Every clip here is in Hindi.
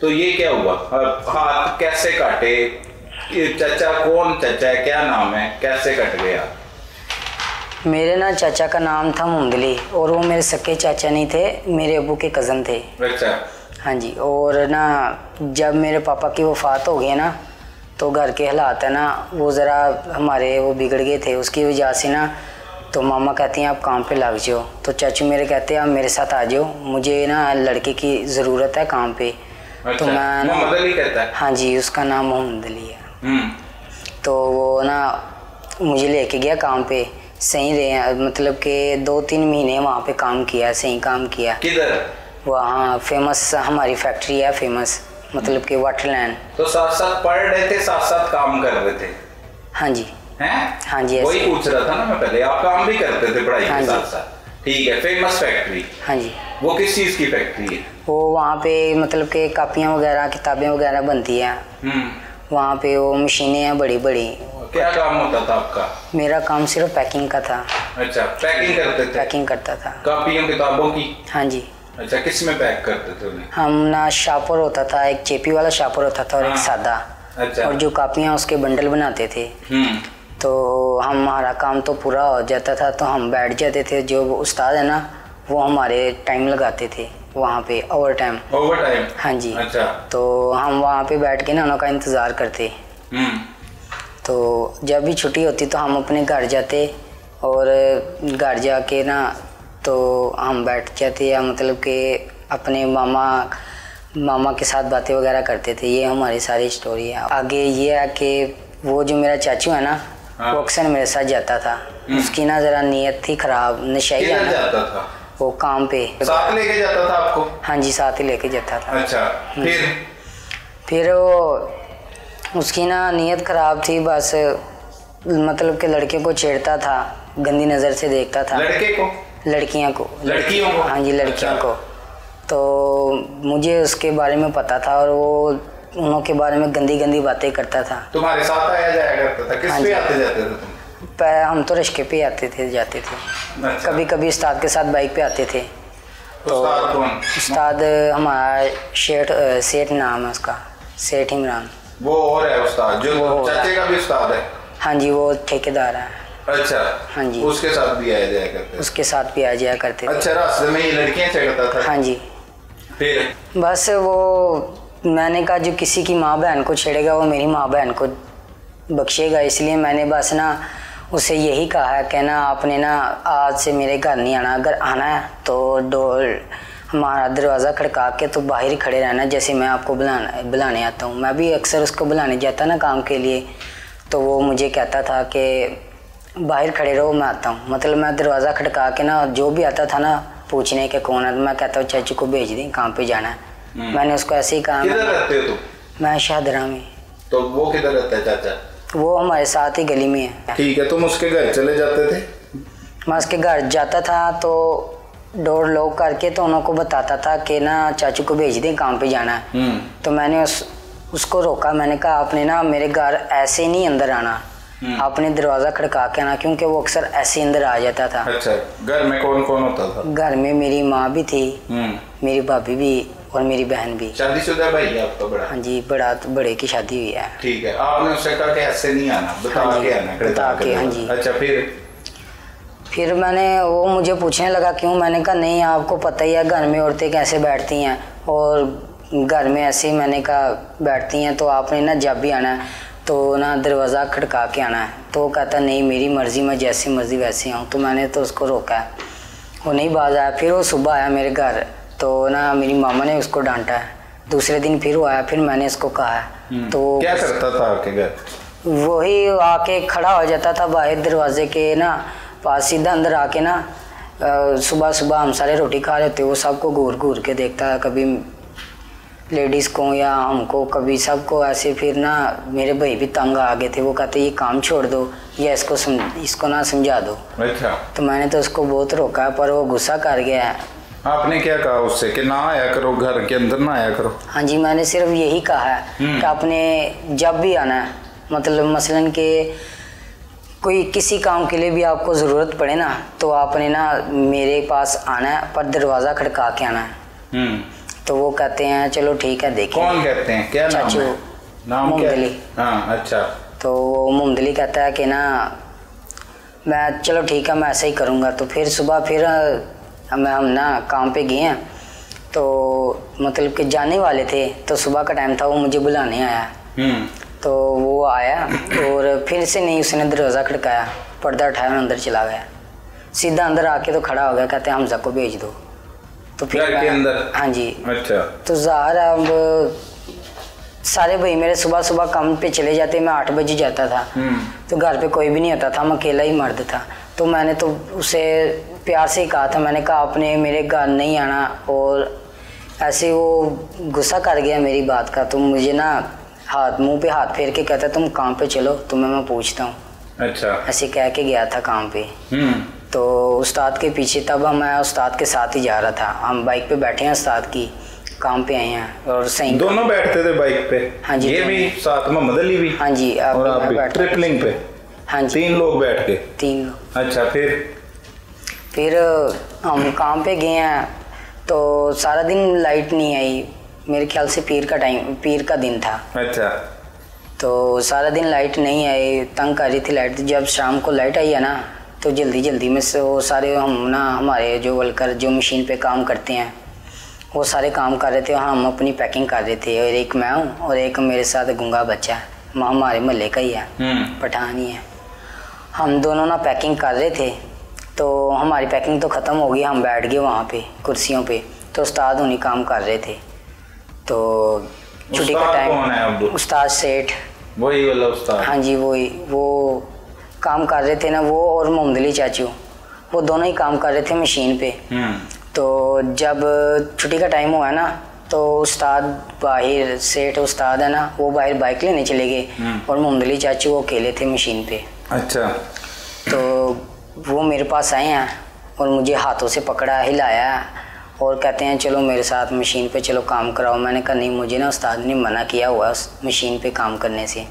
तो ये क्या हुआ, हाथ कैसे काटे, ये चाचा कौन चाचा है, क्या नाम है, कैसे कट गया? मेरे ना चाचा का नाम था मुंदली और वो मेरे सके चाचा नहीं थे, मेरे अबू के कज़न थे। अच्छा। हाँ जी। और ना जब मेरे पापा की वफ़ात हो गई ना तो घर के हालात है ना वो ज़रा हमारे वो बिगड़ गए थे, उसकी वजह से ना तो मामा कहती हैं आप काम पे लग जाओ, तो चाचू मेरे कहते हैं आप मेरे साथ आ जाओ, मुझे ना लड़के की ज़रूरत है काम पे। अच्छा, तो मैं ना मोहम्मद अली कहता है? हाँ जी, उसका नाम मोहम्मद अली है। तो वो ना मुझे लेके गया काम पे, सही रहे, मतलब कि 2-3 महीने वहाँ पे काम किया, सही काम किया। किधर? वहाँ फेमस हमारी फैक्ट्री है, फेमस मतलब कि वाटरलैंड। तो साथ साथ पढ़ रहे थे, साथ साथ काम कर रहे थे? हाँ जी। हैं? हाँ जी। वही पूछ रहा था ना मैं पहले, आप काम भी करते थे पढ़ाई हाँ के जी। साथ साथ? ठीक है, फेमस फैक्ट्री। हाँ जी। वो किस चीज की फैक्ट्री है? वो वहाँ पे मतलब कि कापियाँ वगैरह किताबें वगैरह बनती हैं। वहाँ पे वो मशीनें हैं बड़ी बड़ी। क्या काम होता था आपका? मेरा काम सिर्फ पैकिंग का था। अच्छा, पैकिंग करते थे? पैकिंग करता था कापियों किताबों की? हाँ जी। अच्छा, किस में पैक करते थे उन्हें? हम ना शापर होता था, एक चेपी वाला शापर होता था और एक सादा। अच्छा। और जो कापियाँ उसके बंडल बनाते थे। तो हमारा काम तो पूरा हो जाता था तो हम बैठ जाते थे, जो उस्ताद है ना वो हमारे टाइम लगाते थे वहाँ पे, ओवर टाइम। Over time? हाँ जी। अच्छा। तो हम वहाँ पे बैठ के ना उनका इंतज़ार करते। तो जब भी छुट्टी होती तो हम अपने घर जाते और घर जाके ना तो हम बैठ जाते या मतलब कि अपने मामा के साथ बातें वगैरह करते थे। ये हमारी सारी स्टोरी है। आगे ये है कि वो जो मेरा चाचू है ना वो अक्सर मेरे साथ जाता था। उसकी ना ज़रा नीयत थी ख़राब, नशाई जाता था वो काम पे। साथ लेके जाता था आपको? हाँ जी, साथ ही लेके जाता था। अच्छा, फिर वो उसकी ना नीयत ख़राब थी, बस मतलब कि लड़के को छेड़ता था, गंदी नज़र से देखता था। लड़के को? लड़कियों को। हाँ जी, लड़कियों को। तो मुझे उसके बारे में पता था और वो उन्हों के बारे में गंदी गंदी बातें करता था। तुम्हारे साथ आया जाया करता था? किस पे आते जाते थे तुम? हम तो रिश्के पे आते थे, जाते थे। अच्छा। कभी कभी उस्ताद के साथ बाइक पे आते थे। तो उस्ताद कौन? उस्ताद हमारा सेठ नाम है उसका, सेठ इमरान। वो और है उस्ताद जो चाचे का भी उस्ताद है? हाँ जी, वो ठेकेदार है। अच्छा। हाँ जी, उसके साथ भी आया जाया करते? उसके साथ भी आया जाया करते। अच्छा, रास्ते में ये लड़कियां छेड़ता था? हाँ जी। फिर बस वो मैंने कहा जो किसी की माँ बहन को छेड़ेगा वो मेरी माँ बहन को बख्शेगा, इसलिए मैंने बस ना उसे यही कहा है कि ना आपने ना आज से मेरे घर नहीं आना, अगर आना है तो डोर हमारा दरवाज़ा खड़का के तो बाहर ही खड़े रहना, जैसे मैं आपको बुलाने आता हूँ। मैं भी अक्सर उसको बुलाने जाता ना काम के लिए, तो वो मुझे कहता था कि बाहर खड़े रहो मैं आता हूँ। मतलब मैं दरवाज़ा खड़का के ना जो भी आता था ना पूछने के कौन है, मैं कहता हूँ चाचू को भेज दें, काम पे जाना है। मैंने उसको ऐसे ही कहा। किधर रहते हो तुम? मैं शाहदरा में। तो वो किधर रहता है चाचा? वो हमारे साथ ही गली में है। ठीक है, तुम उसके घर चले जाते थे? मैं उसके घर जाता था तो डोर लॉक करके तो उनको बताता था कि ना चाचू को भेज दें, काम पे जाना है। तो मैंने उसको रोका, मैंने कहा आपने ना मेरे घर ऐसे नहीं अंदर आना, आपने दरवाज़ा खड़का के आना, क्योंकि वो अक्सर ऐसे अंदर आ जाता था। अच्छा, घर में कौन कौन होता था? घर में मेरी माँ भी थी, मेरी भाभी भी और मेरी बहन भी। शादीशुदा भाई है आपका बड़ा? हाँ जी, बड़े की शादी हुई है। ठीक है, आपने उससे कहा कि ऐसे नहीं आना, बता के आना? बता के। हाँ जी। अच्छा, फिर वो मुझे पूछने लगा क्यों, मैंने कहा नहीं आपको पता ही है घर में औरतें कैसे बैठती हैं और घर में ऐसे ही मैंने कहा बैठती हैं, तो आपने ना जब भी आना है तो ना दरवाज़ा खड़का के आना है। तो वो कहता नहीं मेरी मर्ज़ी, मैं जैसी मर्ज़ी वैसे आऊँ। तो मैंने तो उसको रोका है, वो नहीं बाज आया। फिर वो सुबह आया मेरे घर तो ना मेरी मामा ने उसको डांटा है। दूसरे दिन फिर वो आया, फिर मैंने उसको कहा है। तो क्या करता था आपके घर? वही आके खड़ा हो जाता था बाहर दरवाजे के ना पास, सीधा अंदर आके ना सुबह सुबह हम सारे रोटी खा रहे थे, वो सबको घूर घूर के देखता है, कभी लेडीज़ को या हमको, कभी सबको ऐसे। फिर ना मेरे भाई भी तंग आ गए थे, वो कहते ये काम छोड़ दो या इसको ना समझा दो। अच्छा। तो मैंने तो उसको बहुत रोका पर वो गुस्सा कर गया है। आपने क्या कहा उससे कि ना आया करो, घर के अंदर ना आया करो? हाँ जी, मैंने सिर्फ यही कहा है कि आपने जब भी आना है, मतलब मसलन के कोई किसी काम के लिए भी आपको ज़रूरत पड़े ना तो आपने ना मेरे पास आना है, पर दरवाज़ा खड़का के आना है। तो वो कहते हैं चलो ठीक है देखिए। कौन कहते हैं, क्या नाम है? नाम क्या? हाँ अच्छा। तो वो मुमदली कहता है कि ना मैं चलो ठीक है मैं ऐसा ही करूँगा। तो फिर सुबह फिर हम ना काम पे गए हैं, तो मतलब कि जाने वाले थे, तो सुबह का टाइम था, वो मुझे बुलाने आया। तो वो आया और फिर से नहीं उसने दरवाज़ा खड़काया, पर्दा उठाया और अंदर चला गया। सीधा अंदर आके तो खड़ा हो गया, कहते हैं हमजा को भेज दो। तो फिर घर के अंदर? हाँ जी। अच्छा। तो ज़ाहिर अब सारे भाई मेरे सुबह सुबह काम पे चले जाते, मैं 8 बजे जाता था, तो घर पे कोई भी नहीं होता था, मैं अकेला ही मर्द था। तो मैंने तो उसे प्यार से ही कहा था, मैंने कहा आपने मेरे घर नहीं आना, और ऐसे वो गुस्सा कर गया मेरी बात का। तो मुझे ना मुंह पे हाथ फेर के कहता तुम काम पे चलो, तुम्हें मैं पूछता हूँ। अच्छा। ऐसे कह के गया था काम पे। तो उस्ताद के पीछे, तब मैं उस्ताद के साथ ही जा रहा था, हम बाइक पे बैठे हैं, उस्ताद की काम पे आए हैं और सही दोनों बैठते थे बाइक पे? हाँ जी। ये भी साथ में मोहम्मद अली भी? हाँ जी। और आप भी ट्रिपलिंग पे? हाँ जी। 3 लोग बैठ के? 3 लोग। अच्छा। फिर हम काम पे गए हैं, तो सारा दिन लाइट नहीं आई, मेरे ख्याल से पीर का दिन था। अच्छा। तो सारा दिन लाइट नहीं आई, तंग कर रही थी लाइट। जब शाम को लाइट आई है ना, तो जल्दी जल्दी में से वो सारे हम ना हमारे जो वर्कर जो मशीन पे काम करते हैं वो सारे काम कर रहे थे, हम अपनी पैकिंग कर रहे थे। और एक मैं हूँ और एक मेरे साथ गुंगा बच्चा है, हमारे मोहल्ले का ही है, पठान ही है। हम दोनों ना पैकिंग कर रहे थे, तो हमारी पैकिंग तो ख़त्म हो गई, हम बैठ गए वहाँ पे कुर्सियों पे, तो उस्ताद उन्हीं काम कर रहे थे। तो छुट्टी का टाइम, उस्ताद सेठ, वही वाला उस्ताद? हाँ जी वही। वो काम कर रहे थे ना, वो और मोहम्मद अली चाचू, वो दोनों ही काम कर रहे थे मशीन पे। तो जब छुट्टी का टाइम हुआ ना, तो उस्ताद बाहर, सेठ उस्ताद है ना, वो बाहर बाइक लेने चले गए और मोहम्मद अली चाचू वो अकेले थे मशीन पे। अच्छा। तो वो मेरे पास आए हैं और मुझे हाथों से पकड़ा, हिलाया और कहते हैं चलो मेरे साथ मशीन पे चलो काम कराओ। मैंने कहा नहीं, मुझे ना उस्ताद ने मना किया हुआ उस मशीन पे काम करने से।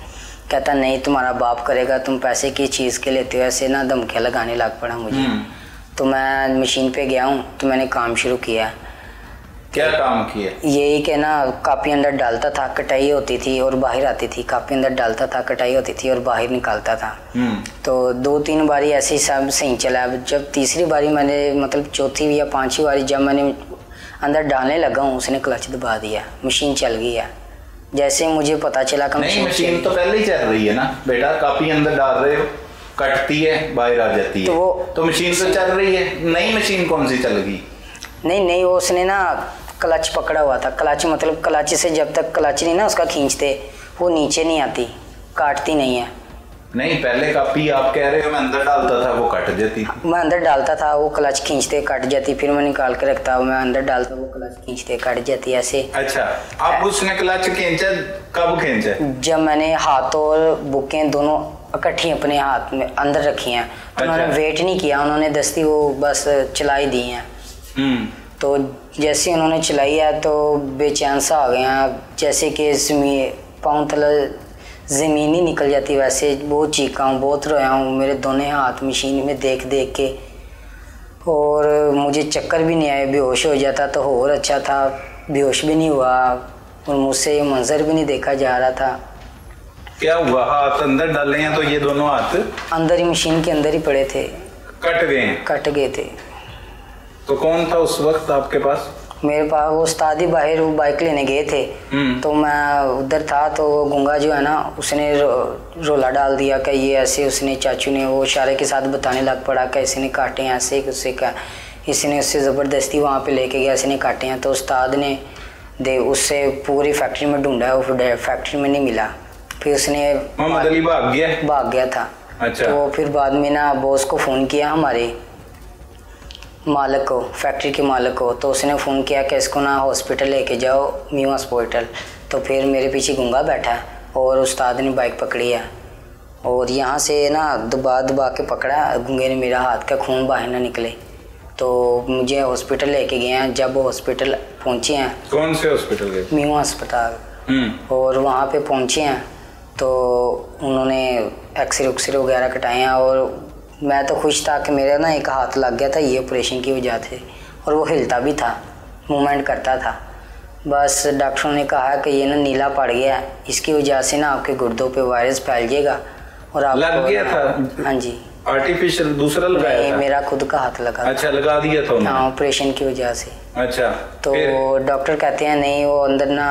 कहता नहीं तुम्हारा बाप करेगा, तुम पैसे की चीज़ के लेते हो, ऐसे ना धमकियाँ लगाने लग पड़ा मुझे। तो मैं मशीन पे गया हूँ, तो मैंने काम शुरू किया। क्या काम किया? यही कि ना कापी अंदर डालता था, कटाई होती थी और बाहर आती थी, कापी अंदर डालता था, कटाई होती थी और बाहर निकालता था। तो 2-3 बारी ऐसे ही सब सही चला। जब तीसरी बारी मैंने, मतलब चौथी या 5वीं बारी जब मैंने अंदर डालने लगा हूँ, उसने क्लच दबा दिया, मशीन चल गई है। जैसे मुझे पता चला कि मशीन तो पहले ही चल रही है ना बेटा, कापी अंदर डाल रहे हो, कटती है बाहर आ जाती है, तो मशीन तो चल रही है। नई मशीन कौन सी चल गई? नहीं, वो उसने ना क्लच पकड़ा हुआ था। क्लच मतलब क्लच से जब तक क्लच नहीं ना उसका खींचते, वो नीचे नहीं आती, काटती नहीं है। नहीं, पहले कापी आप कह रहे हो मैं अंदर डालता था, वो कट जाती थी। मैं अंदर डालता था, वो क्लच खींचते कट जाती, फिर मैं निकाल के रखता, मैं अंदर डालता, वो क्लच खींचते कट जाती, ऐसे। अच्छा, अब उसने क्लच खींचा, कब खींचा? जब मैंने हाथ और बुकें दोनों इकट्ठी अपने हाथ में अंदर रखी हैं। तो उन्होंने वेट नहीं किया, उन्होंने दस्ती वो बस चलाई दी हैं। तो जैसे उन्होंने चलाई है तो बेचैन सा आ गया, जैसे कि पाँव तले ज़मीन ही निकल जाती, वैसे बहुत चीखा हूँ, बहुत रोया हूँ, मेरे दोनों हाथ मशीन में देख देख के। और मुझे चक्कर भी नहीं आए, बेहोश हो जाता तो और अच्छा था, बेहोश भी नहीं हुआ और मुझसे ये मंजर भी नहीं देखा जा रहा था। क्या हुआ? हाथ अंदर डाले हैं तो ये दोनों हाथ अंदर ही मशीन के अंदर ही पड़े थे, कट गए थे। तो कौन था उस वक्त आपके पास? मेरे पास वो उस्ताद ही बाहर, वो बाइक लेने गए थे, तो मैं उधर था। तो वो गुंगा जो है ना, उसने रोला डाल दिया कि ये ऐसे, उसने चाचू ने वो इशारे के साथ बताने लग पड़ा कि इसने काटे हैं ऐसे, उससे का इसने उससे ज़बरदस्ती वहाँ पे लेके गया, इसने काटे हैं। तो उस्ताद ने उससे पूरी फैक्ट्री में ढूंढा, वो फैक्ट्री में नहीं मिला। फिर उसने मोहम्मद अली भाग गया था। अच्छा। तो फिर बाद में ना बॉस को फ़ोन किया, हमारे मालिक को, फैक्ट्री के मालिक को। तो उसने फ़ोन किया कि इसको ना हॉस्पिटल लेके जाओ, न्यू हॉस्पिटल। तो फिर मेरे पीछे गुंगा बैठा और उस्ताद ने बाइक पकड़ी है और यहाँ से ना दबा के पकड़ा, गुंगे ने मेरा हाथ का खून बाहर ना निकले। तो मुझे हॉस्पिटल लेके गए हैं। जब हॉस्पिटल पहुँचे हैं, कौन से हॉस्पिटल गए? न्यू अस्पताल। और वहाँ पे पहुँचे हैं तो उन्होंने एक्सरे वगैरह कटाए हैं और मैं तो खुश था कि मेरा ना एक हाथ लग गया था ये ऑपरेशन की वजह से, और वो हिलता भी था, मूवमेंट करता था। बस डॉक्टरों ने कहा कि ये ना नीला पड़ गया है, इसकी वजह से ना आपके गुर्दों पे वायरस फैल जाएगा और आप लग गया था। हाँ जी। आर्टिफिशियल दूसरा लगाया था? मेरा खुद का हाथ लगा। अच्छा, लगा दिया था? हाँ, ऑपरेशन की वजह से। अच्छा, तो डॉक्टर कहते हैं नहीं, वो अंदर ना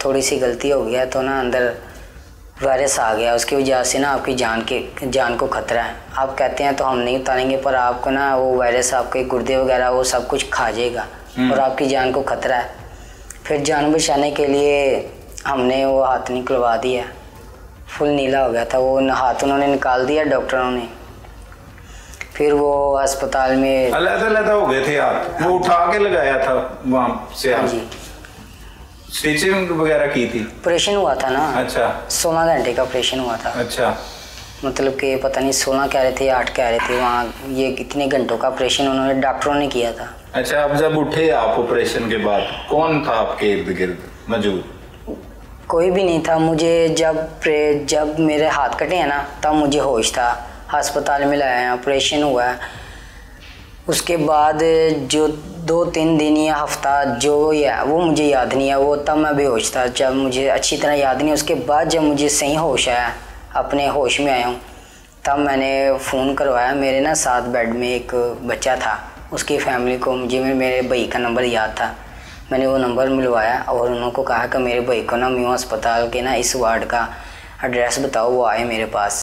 थोड़ी सी गलती हो गया, तो ना अंदर वायरस आ गया, उसकी वजह से ना आपकी जान को खतरा है। आप कहते हैं तो हम नहीं उतारेंगे, पर आपको ना वो वायरस आपके गुर्दे वगैरह वो सब कुछ खा जाएगा और आपकी जान को खतरा है। फिर जान बचाने के लिए हमने वो हाथ निकलवा दिया, फुल नीला हो गया था वो हाथ, उन्होंने निकाल दिया डॉक्टरों ने। फिर वो अस्पताल में अलग हो गए थे हाथ, वो उठा के लगाया था वहाँ से? हाँ जी। स्टिचिंग वगैरह की थी? ऑपरेशन हुआ था ना। अच्छा। 16 घंटे का ऑपरेशन हुआ था। अच्छा। मतलब कि पता नहीं 16 कह रहे थे या 8 कह रहे थे, वहाँ ये कितने घंटों का ऑपरेशन उन्होंने डॉक्टरों ने किया था। अच्छा, अब जब उठे आप ऑपरेशन के बाद, कौन था आपके इर्द गिर्द मौजूद? कोई भी नहीं था। मुझे जब मेरे हाथ कटे हैं ना, तब मुझे होश था। अस्पताल में लाया है, ऑपरेशन हुआ है, उसके बाद जो 2-3 दिन या हफ्ता जो वो मुझे याद नहीं है, वो तब मैं बेहोश था, जब मुझे अच्छी तरह याद नहीं। उसके बाद जब मुझे सही होश आया, अपने होश में आया हूँ, तब मैंने फ़ोन करवाया। मेरे ना साथ बेड में एक बच्चा था, उसकी फैमिली को मुझे मेरे भाई का नंबर याद था, मैंने वो नंबर मिलवाया और उनको कहा कि मेरे भाई को ना म्यू अस्पताल के ना इस वार्ड का एड्रेस बताओ, वो आए मेरे पास।